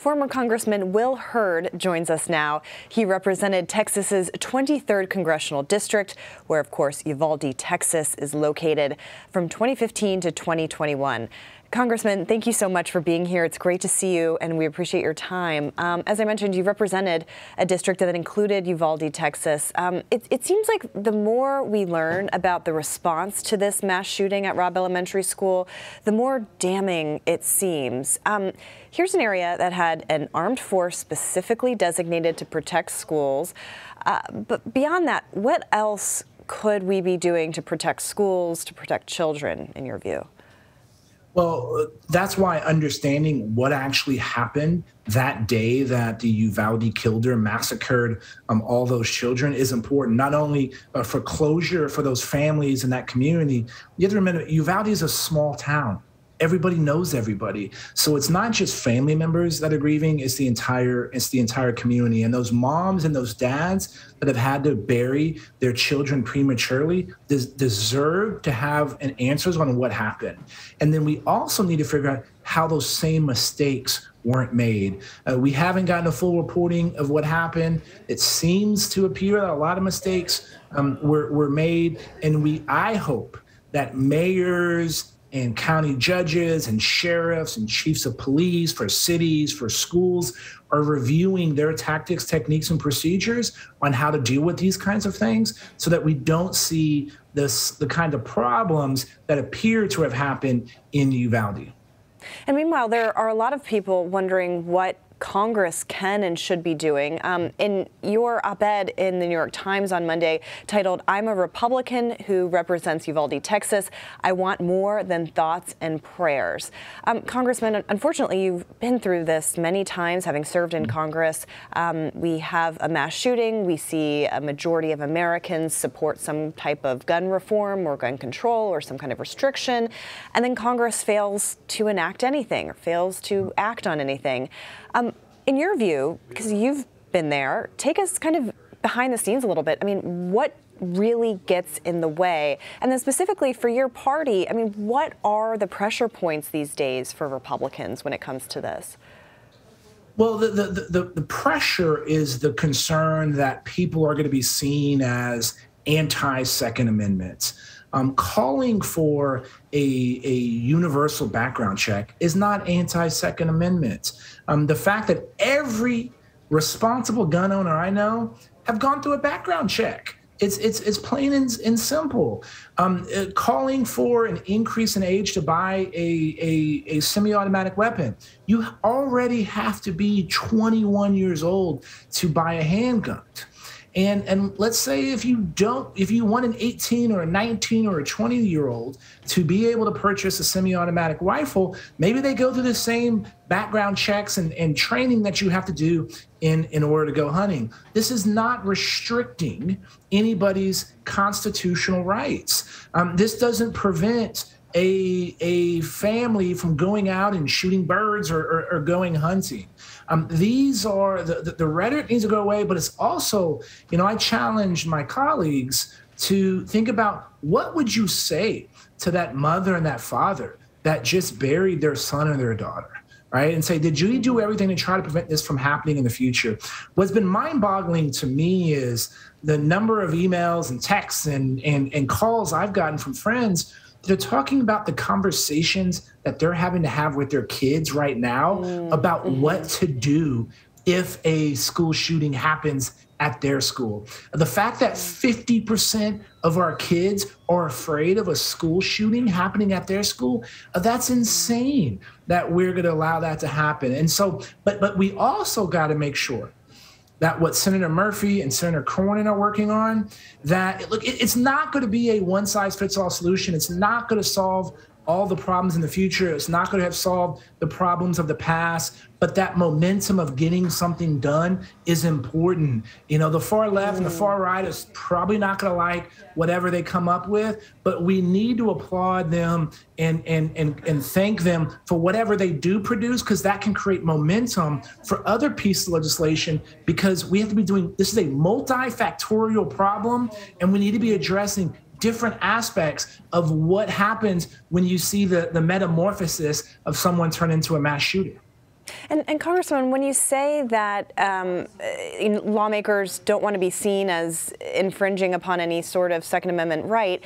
Former Congressman Will Hurd joins us now. He represented Texas's 23rd congressional district, where, of course, Uvalde, Texas is located, from 2015 to 2021. Congressman, thank you so much for being here. It's great to see you, and we appreciate your time. As I mentioned, you represented a district that included Uvalde, Texas. It seems like the more we learn about the response to this mass shooting at Robb Elementary School, the more damning it seems. Here's an area that had an armed force specifically designated to protect schools. But beyond that, what else could we be doing to protect schools, to protect children, in your view? Well, that's why understanding what actually happened that day that the Uvalde killer massacred all those children is important, not only for closure for those families in that community. You have to remember, Uvalde is a small town. Everybody knows everybody. So it's not just family members that are grieving, it's the entire community. And those moms and those dads that have had to bury their children prematurely deserve to have answers on what happened. And then we also need to figure out how those same mistakes weren't made. We haven't gotten a full reporting of what happened. It seems to appear that a lot of mistakes were made. And I hope that mayors and county judges and sheriffs and chiefs of police for cities, for schools, are reviewing their tactics, techniques, and procedures on how to deal with these kinds of things so that we don't see the kind of problems that appear to have happened in Uvalde. And meanwhile, there are a lot of people wondering what Congress can and should be doing. In your op-ed in the New York Times on Monday titled, "I'm a Republican who represents Uvalde, Texas. I want more than thoughts and prayers." Congressman, unfortunately, you've been through this many times, having served in Congress. We have a mass shooting. We see a majority of Americans support some type of gun reform or gun control or some kind of restriction. And then Congress fails to enact anything or fails to act on anything. In your view, because you've been there, take us kind of behind the scenes a little bit. I mean, what really gets in the way? And then specifically for your party, I mean, what are the pressure points these days for Republicans when it comes to this? Well, the pressure is the concern that people are going to be seen as anti-Second Amendment. Calling for a universal background check is not anti-Second Amendment. The fact that every responsible gun owner I know have gone through a background check. It's plain and simple. Calling for an increase in age to buy a semi-automatic weapon. You already have to be 21 years old to buy a handgun. And let's say if you want an 18 or a 19 or a 20-year-old to be able to purchase a semi-automatic rifle, maybe they go through the same background checks and training that you have to do in order to go hunting. This is not restricting anybody's constitutional rights. This doesn't prevent a family from going out and shooting birds or going hunting. These are the rhetoric needs to go away, but it's also, I challenge my colleagues to think about what would you say to that mother and that father that just buried their son or their daughter, right? And say, did you do everything to try to prevent this from happening in the future? What's been mind-boggling to me is the number of emails and texts and calls I've gotten from friends. They're talking about the conversations that they're having to have with their kids right now about what to do if a school shooting happens at their school. The fact that 50% of our kids are afraid of a school shooting happening at their school, that's insane that we're going to allow that to happen. And so, but we also got to make sure that what Senator Murphy and Senator Cornyn are working on, that it's not going to be a one-size-fits-all solution. It's not going to solve all the problems in the future. It's not going to have solved the problems of the past, but that momentum of getting something done is important. The far left and the far right is probably not going to like whatever they come up with, but we need to applaud them and thank them for whatever they do produce, because that can create momentum for other pieces of legislation, because we have to be doing, this is a multifactorial problem, and we need to be addressing different aspects of what happens when you see the metamorphosis of someone turn into a mass shooter. And Congressman, when you say that lawmakers don't want to be seen as infringing upon any sort of Second Amendment right,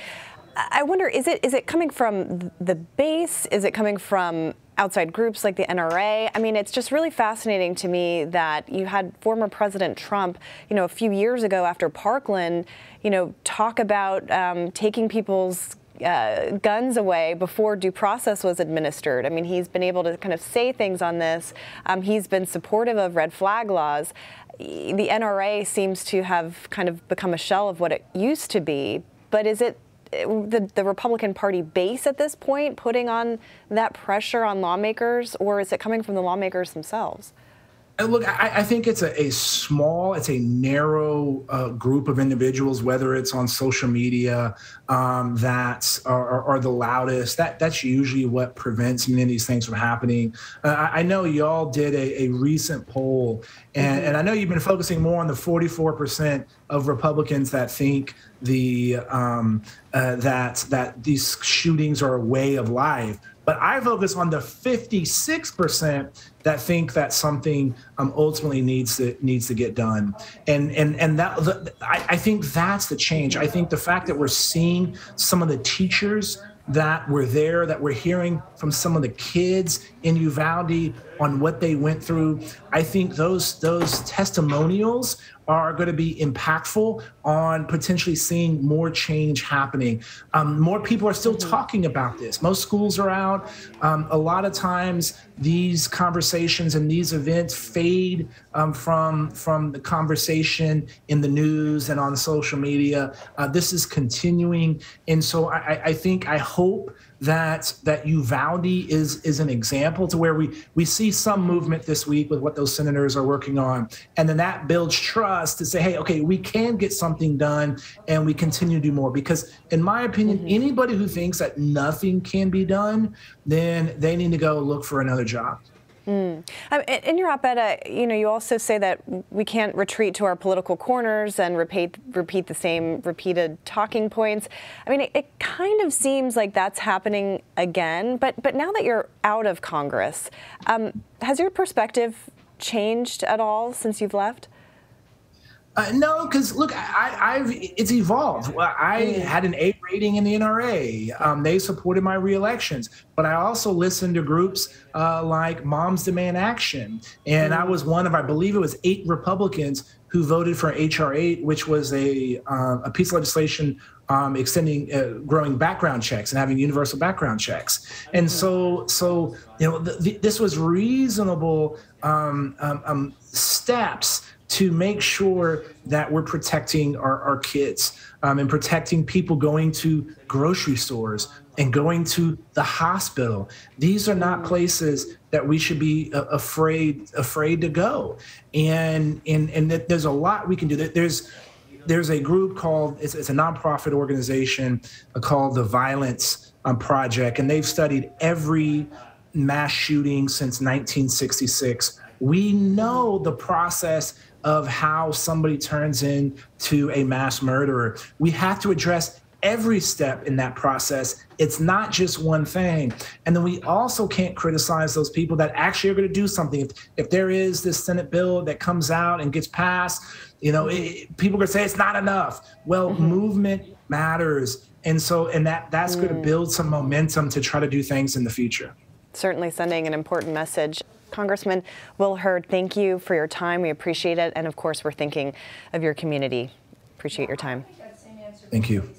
I wonder, is it coming from the base? Is it coming from outside groups like the NRA? I mean, it's just really fascinating to me that you had former President Trump, a few years ago after Parkland, talk about taking people's guns away before due process was administered. I mean, he's been able to kind of say things on this. He's been supportive of red flag laws. The NRA seems to have kind of become a shell of what it used to be. But is it the Republican Party base at this point putting on that pressure on lawmakers, or is it coming from the lawmakers themselves? Look, I think it's a narrow group of individuals, whether it's on social media, that are the loudest. That's usually what prevents many of these things from happening. I know y'all did a recent poll, and I know you've been focusing more on the 44% of Republicans that think that these shootings are a way of life. But I focus on the 56% that think that something ultimately needs to get done, and I think that's the change. I think the fact that we're seeing some of the teachers that were there, that we're hearing from some of the kids in Uvalde on what they went through, I think those testimonials are going to be impactful on potentially seeing more change happening. More people are still talking about this. Most schools are out. A lot of times these conversations and these events fade from the conversation in the news and on social media. This is continuing. And so I hope that Uvalde is an example to where we see some movement this week with what those senators are working on. And then that builds trust to say, hey, okay, we can get something done and we continue to do more. Because in my opinion, anybody who thinks that nothing can be done, then they need to go look for another job. In your op-ed, you also say that we can't retreat to our political corners and repeat the same repeated talking points. I mean, it kind of seems like that's happening again. But now that you're out of Congress, has your perspective changed at all since you've left? No, because look, it's evolved. Well, I had an A rating in the NRA. They supported my reelections, but I also listened to groups like Moms Demand Action, and I was one of, I believe it was 8 Republicans who voted for H.R. 8, which was a piece of legislation extending, growing background checks and having universal background checks. And so this was reasonable steps to make sure that we're protecting our kids and protecting people going to grocery stores and going to the hospital. These are not places that we should be afraid to go. And there's a lot we can do. There's a group called, it's a nonprofit organization called the Violence Project, and they've studied every mass shooting since 1966. We know the process of how somebody turns into a mass murderer. We have to address every step in that process. It's not just one thing. And then we also can't criticize those people that actually are going to do something. If there is this Senate bill that comes out and gets passed, people are going to say it's not enough. Well, movement matters. And that's going to build some momentum to try to do things in the future. Certainly sending an important message. Congressman Will Hurd, thank you for your time. We appreciate it. And of course, we're thinking of your community. Appreciate your time. Thank you.